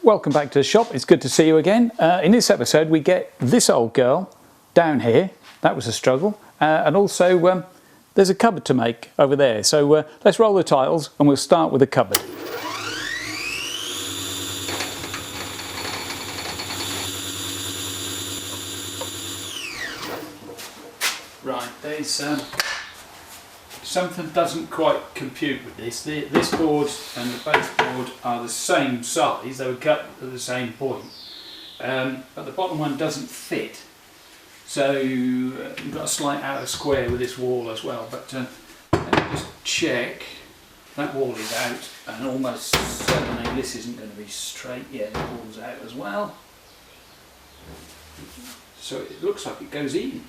Welcome back to the shop. It's good to see you again. In this episode we get this old girl down here. That was a struggle. And also there's a cupboard to make over there. So let's roll the titles and we'll start with the cupboard. Right, there's something doesn't quite compute with this. This board and the base board are the same size, they were cut at the same point, but the bottom one doesn't fit. So you've got a slight outer square with this wall as well, but let me just check. That wall is out, and almost certainly this isn't going to be straight. Yeah, the wall's out as well. So it looks like it goes in,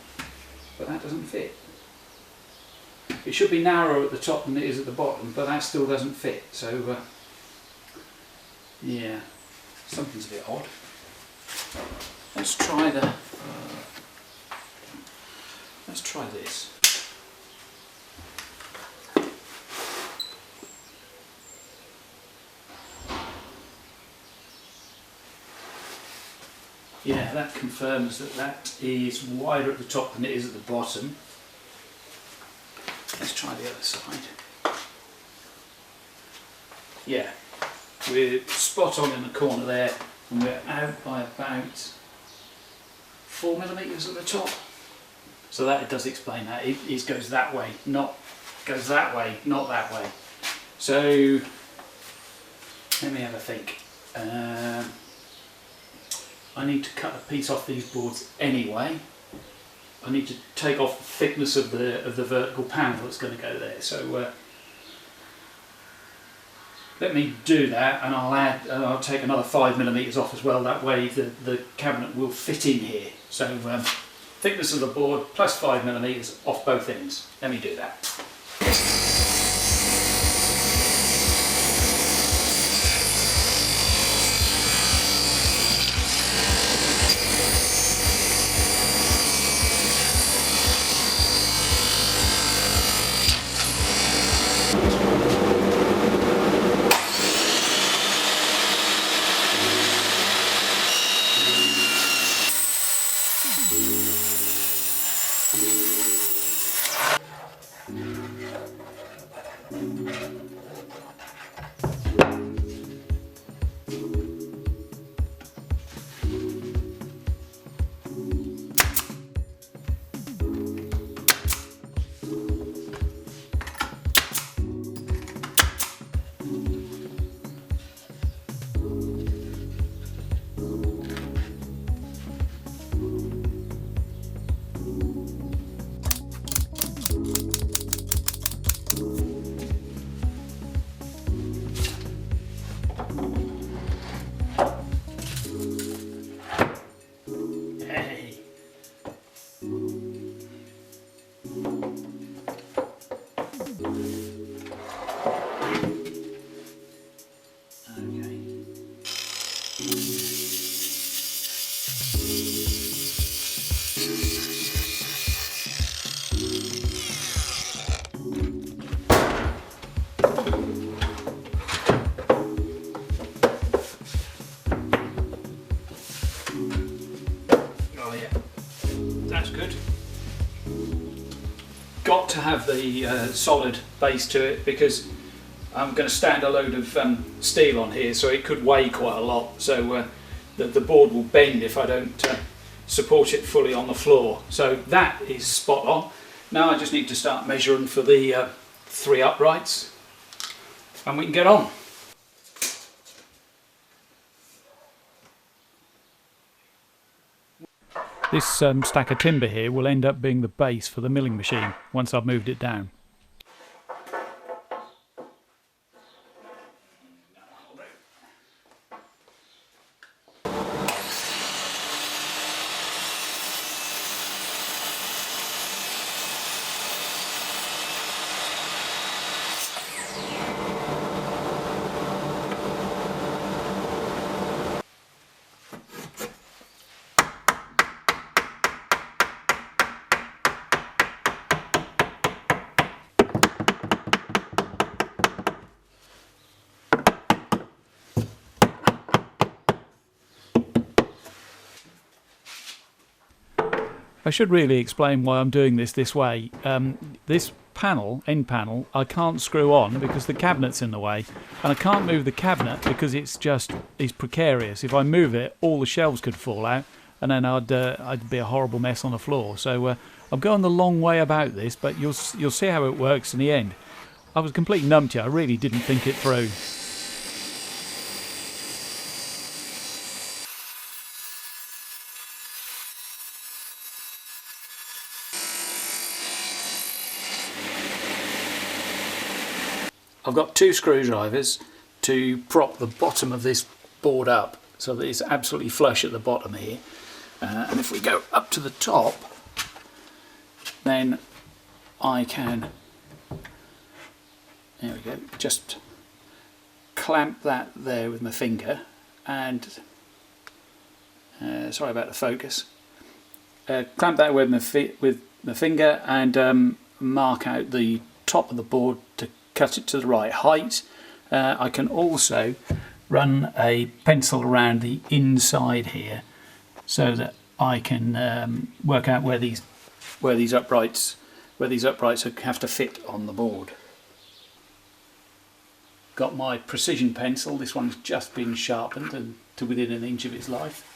but that doesn't fit. It should be narrower at the top than it is at the bottom, but that still doesn't fit. So yeah, something's a bit odd. Let's try this. Yeah, that confirms that that is wider at the top than it is at the bottom. Let's try the other side. Yeah, we're spot on in the corner there, and we're out by about 4mm at the top. So that does explain that. It goes that way, not that way. So let me have a think. I need to cut a piece off these boards anyway. I need to take off the thickness of the vertical panel that's going to go there. So let me do that, and I'll take another 5mm off as well. That way the cabinet will fit in here. So thickness of the board plus 5mm off both ends. Let me do that. Got to have the solid base to it, because I'm going to stand a load of steel on here, so it could weigh quite a lot, so the board will bend if I don't support it fully on the floor. So that is spot on. Now I just need to start measuring for the 3 uprights and we can get on. This stack of timber here will end up being the base for the milling machine once I've moved it down. I should really explain why I'm doing this way. This end panel, I can't screw on because the cabinet's in the way, and I can't move the cabinet because it's precarious. If I move it, all the shelves could fall out, and then I'd be a horrible mess on the floor. So I'm going the long way about this, but you'll see how it works in the end. I was complete numpty. I really didn't think it through. I've got 2 screwdrivers to prop the bottom of this board up so that it's absolutely flush at the bottom here. And if we go up to the top, then I can, there we go, just clamp that there with my finger and, sorry about the focus, clamp that with my finger and mark out the top of the board to cut it to the right height. I can also run a pencil around the inside here so that I can work out where these uprights have to fit on the board. Got my precision pencil. This one's just been sharpened and to within an inch of its life.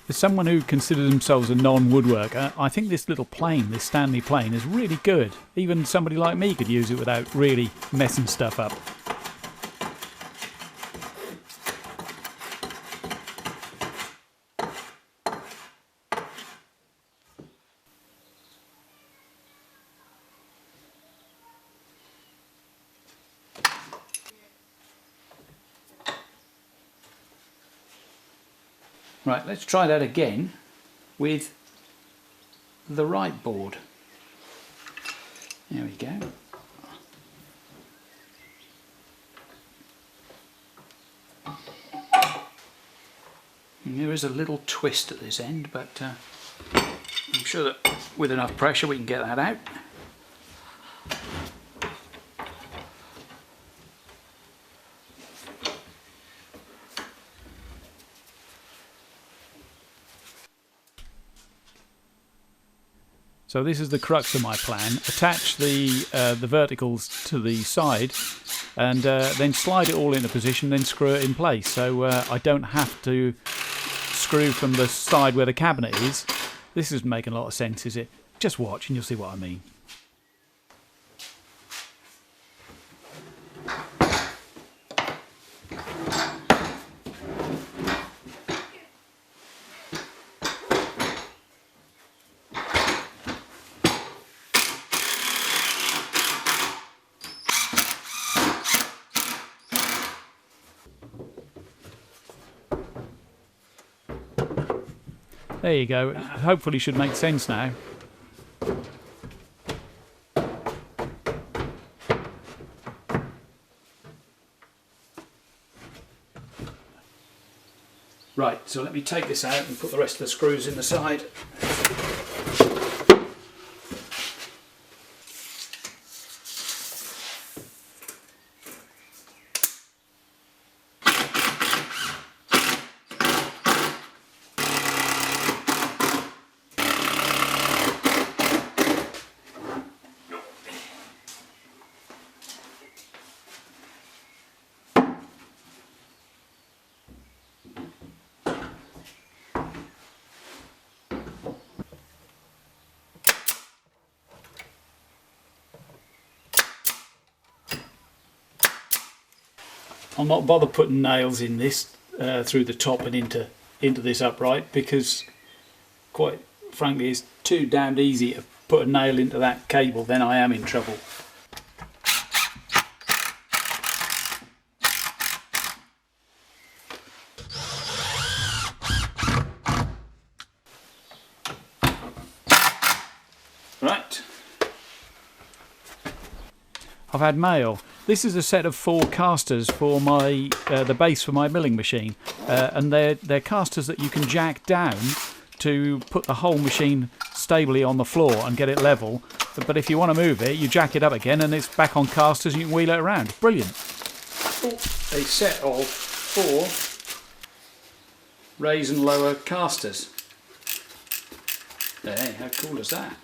As someone who considers themselves a non-woodworker, I think this little plane, this Stanley plane, is really good. Even somebody like me could use it without really messing stuff up. Right, let's try that again with the right board. There we go. And there is a little twist at this end, but I'm sure that with enough pressure we can get that out. So this is the crux of my plan. Attach the verticals to the side and then slide it all into position, then screw it in place. So I don't have to screw from the side where the cabinet is. This isn't making a lot of sense, is it? Just watch and you'll see what I mean. There you go. Hopefully should make sense now. Right, so let me take this out and put the rest of the screws in the side. I'll not bother putting nails in this through the top and into this upright, because quite frankly it's too damned easy to put a nail into that cable, then I am in trouble. Right. I've had mail. This is a set of 4 casters for my the base for my milling machine, and they're casters that you can jack down to put the whole machine stably on the floor and get it level. But if you want to move it, you jack it up again and it's back on casters and you can wheel it around. Brilliant. A set of 4 raise and lower casters. Hey, how cool is that?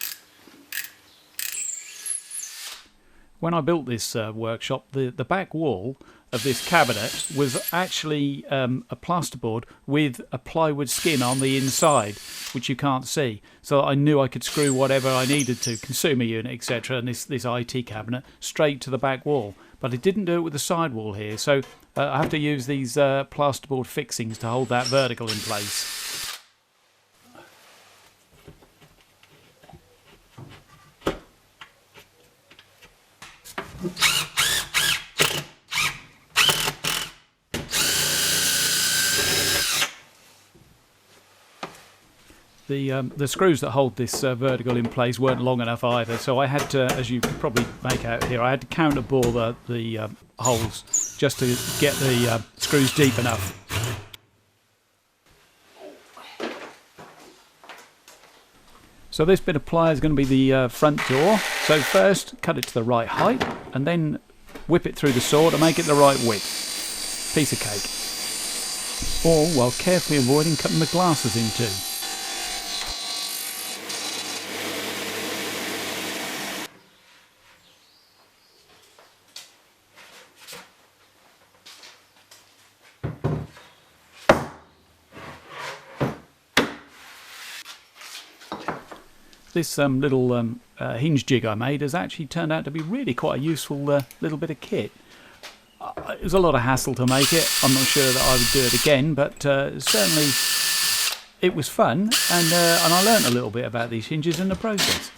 When I built this workshop, the back wall of this cabinet was actually a plasterboard with a plywood skin on the inside, which you can't see. So I knew I could screw whatever I needed to, consumer unit, etc., and this IT cabinet, straight to the back wall. But I didn't do it with the side wall here, so I have to use these plasterboard fixings to hold that vertical in place. The screws that hold this vertical in place weren't long enough either, so I had to, as you can probably make out here, I had to counterbore the holes just to get the screws deep enough. So this bit of ply is going to be the front door. So first cut it to the right height and then whip it through the saw to make it the right width. Piece of cake. All while carefully avoiding cutting the glasses in two. This little hinge jig I made has actually turned out to be really quite a useful little bit of kit. It was a lot of hassle to make it. I'm not sure that I would do it again, but certainly it was fun, and I learnt a little bit about these hinges in the process.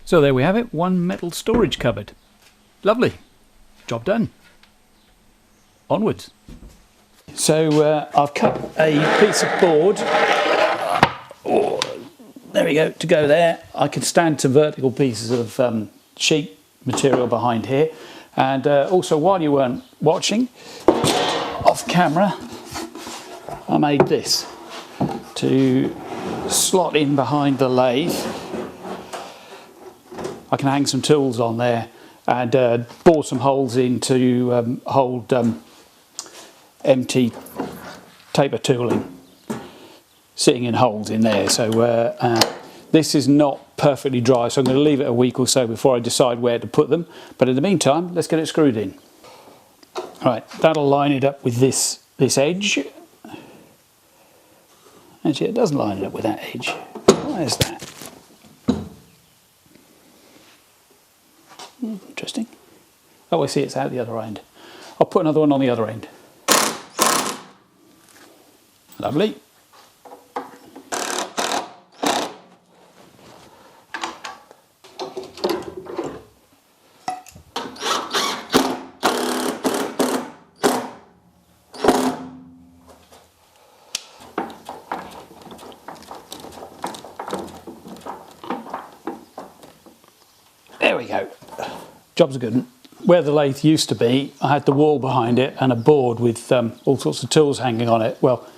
So there we have it, one metal storage cupboard. Lovely, job done. Onwards. So I've cut a piece of board. Oh, there we go, to go there. I can stand to vertical pieces of sheet material behind here. And also, while you weren't watching, off camera, I made this to slot in behind the lathe. I can hang some tools on there and bore some holes in to hold empty taper tooling sitting in holes in there. So this is not perfectly dry, so I'm going to leave it a week or so before I decide where to put them. But in the meantime, let's get it screwed in. Right, that'll line it up with this edge. Actually, it doesn't line it up with that edge. Why is that? Interesting. Oh, I see, it's out the other end. I'll put another one on the other end. Lovely. There we go. Job's a good one. Where the lathe used to be, I had the wall behind it and a board with all sorts of tools hanging on it. Well,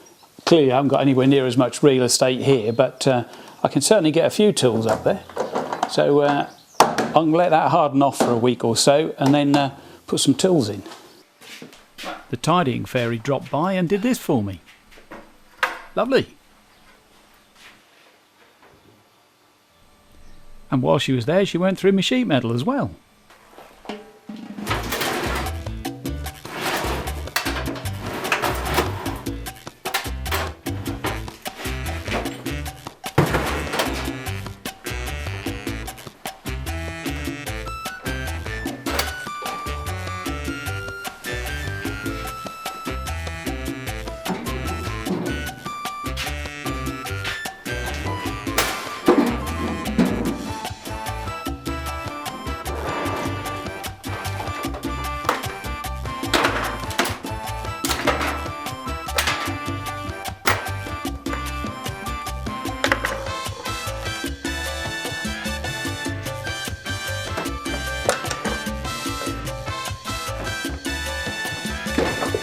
clearly I haven't got anywhere near as much real estate here, but I can certainly get a few tools up there. So going to let that harden off for a week or so and then put some tools in. The tidying fairy dropped by and did this for me. Lovely. And while she was there, she went through my sheet metal as well.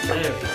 There we go.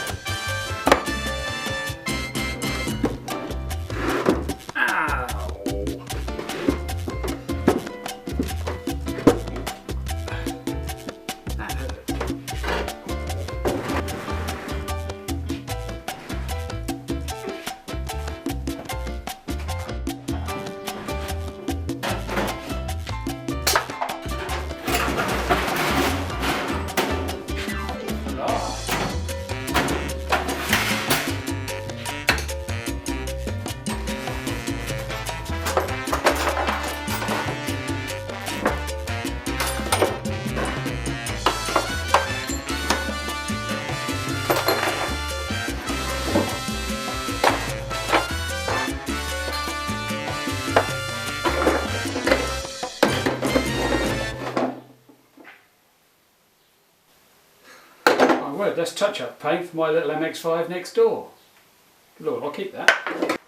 Word, that's touch-up paint for my little MX-5 next door. Good Lord, I'll keep that.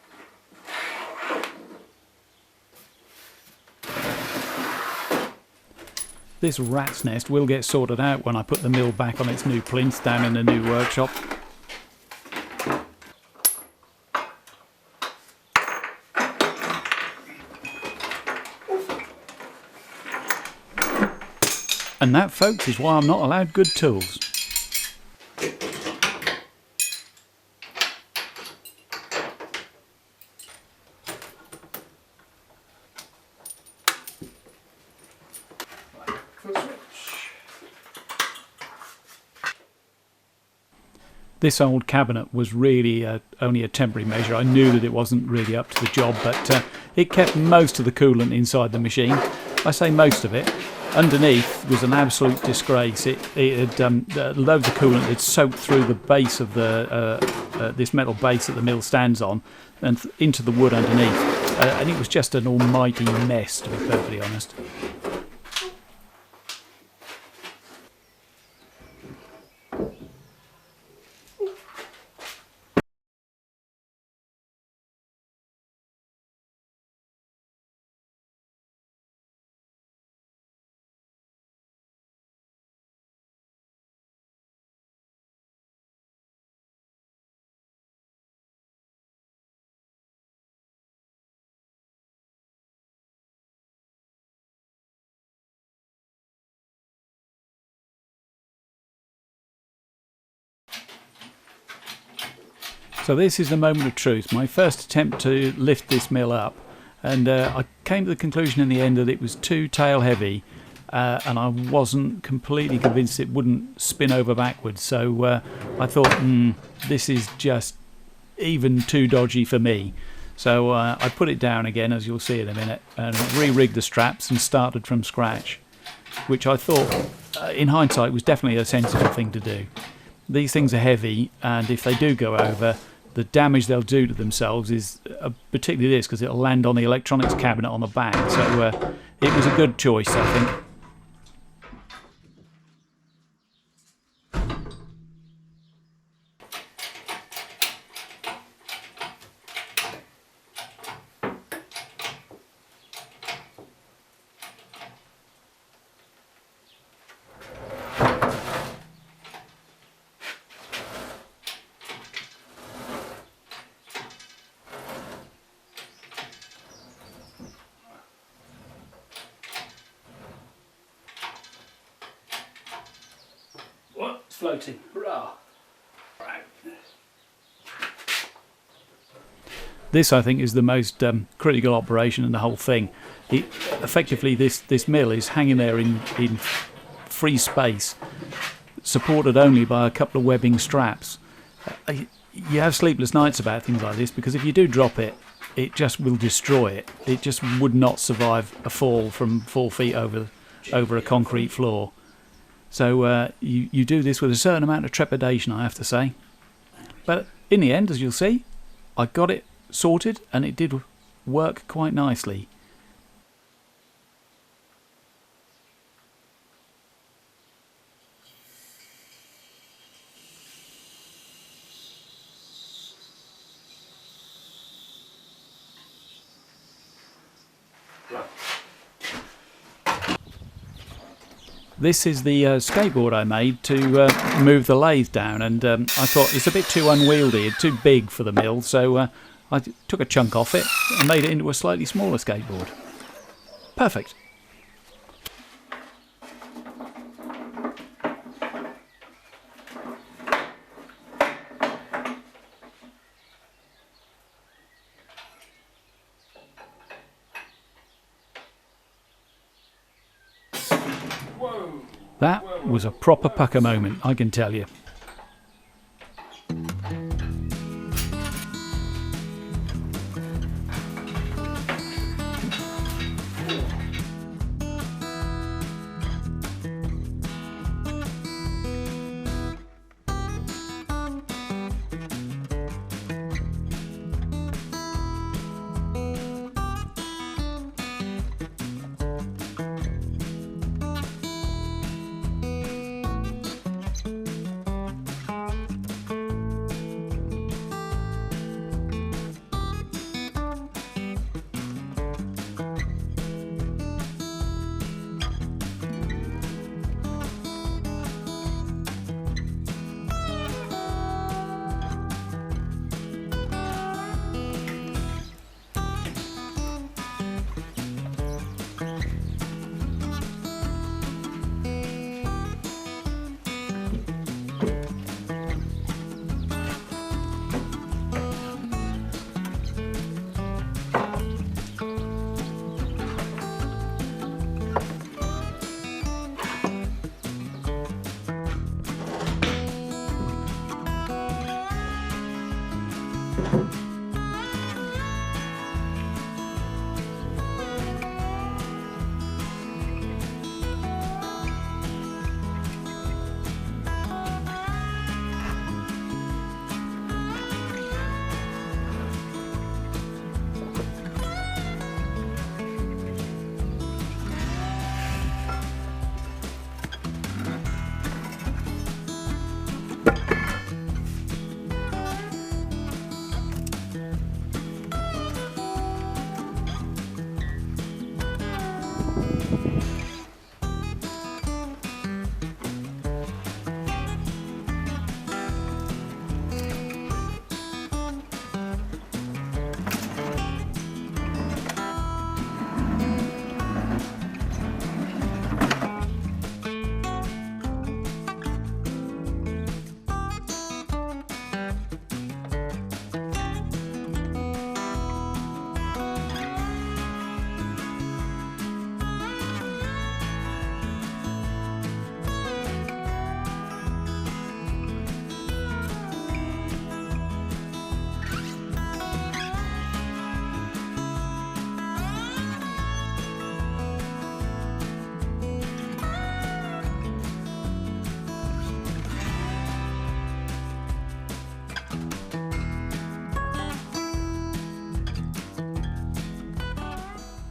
This rat's nest will get sorted out when I put the mill back on its new plinth down in the new workshop. And that, folks, is why I'm not allowed good tools. This old cabinet was really only a temporary measure. I knew that it wasn't really up to the job, but it kept most of the coolant inside the machine. I say most of it. Underneath was an absolute disgrace. It had loads of coolant had soaked through the base of the this metal base that the mill stands on, and into the wood underneath, and it was just an almighty mess, to be perfectly honest. So this is the moment of truth, my first attempt to lift this mill up, and I came to the conclusion in the end that it was too tail heavy, and I wasn't completely convinced it wouldn't spin over backwards, so I thought, this is just even too dodgy for me. So I put it down again, as you'll see in a minute, and re-rigged the straps and started from scratch, which I thought, in hindsight, was definitely a sensible thing to do. These things are heavy, and if they do go over, the damage they'll do to themselves is particularly this, because it'll land on the electronics cabinet on the back. So it was a good choice, I think. floating. Hurrah! Right. This, I think, is the most critical operation in the whole thing. Effectively, this mill is hanging there in free space, supported only by a couple of webbing straps. You have sleepless nights about things like this, because if you do drop it, it just will destroy it. It just would not survive a fall from 4 feet over a concrete floor. So you do this with a certain amount of trepidation, I have to say. But in the end, as you'll see, I got it sorted and it did work quite nicely. This is the skateboard I made to move the lathe down, and I thought it's a bit too unwieldy, it's too big for the mill, so I took a chunk off it and made it into a slightly smaller skateboard. Perfect. That was a proper pucker moment, I can tell you.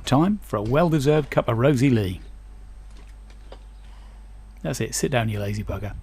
Time for a well-deserved cup of Rosie Lee. That's it, sit down you lazy bugger.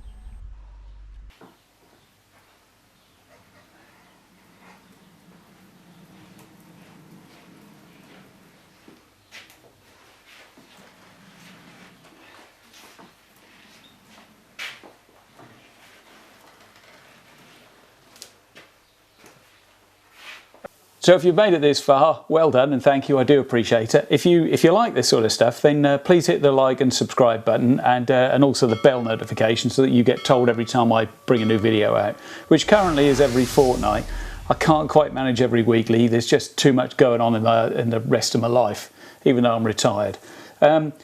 So if you've made it this far, well done and thank you. I do appreciate it. If you like this sort of stuff, then please hit the like and subscribe button, and also the bell notification, so that you get told every time I bring a new video out, which currently is every fortnight. I can't quite manage every weekly. There's just too much going on in the rest of my life, even though I'm retired.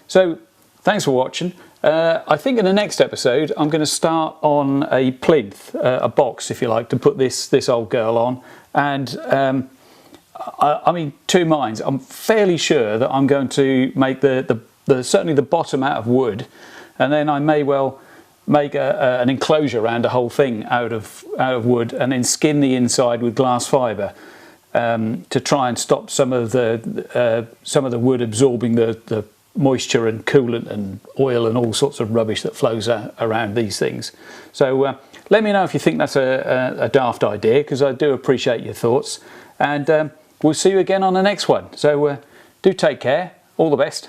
So thanks for watching. I think in the next episode I'm going to start on a plinth, a box if you like, to put this old girl on, and I'm in two minds. I'm fairly sure that I'm going to make certainly the bottom out of wood, and then I may well make an enclosure around the whole thing out of wood, and then skin the inside with glass fibre to try and stop some of the wood absorbing the moisture and coolant and oil and all sorts of rubbish that flows around these things. So let me know if you think that's a daft idea, because I do appreciate your thoughts, and we'll see you again on the next one. So do take care. All the best.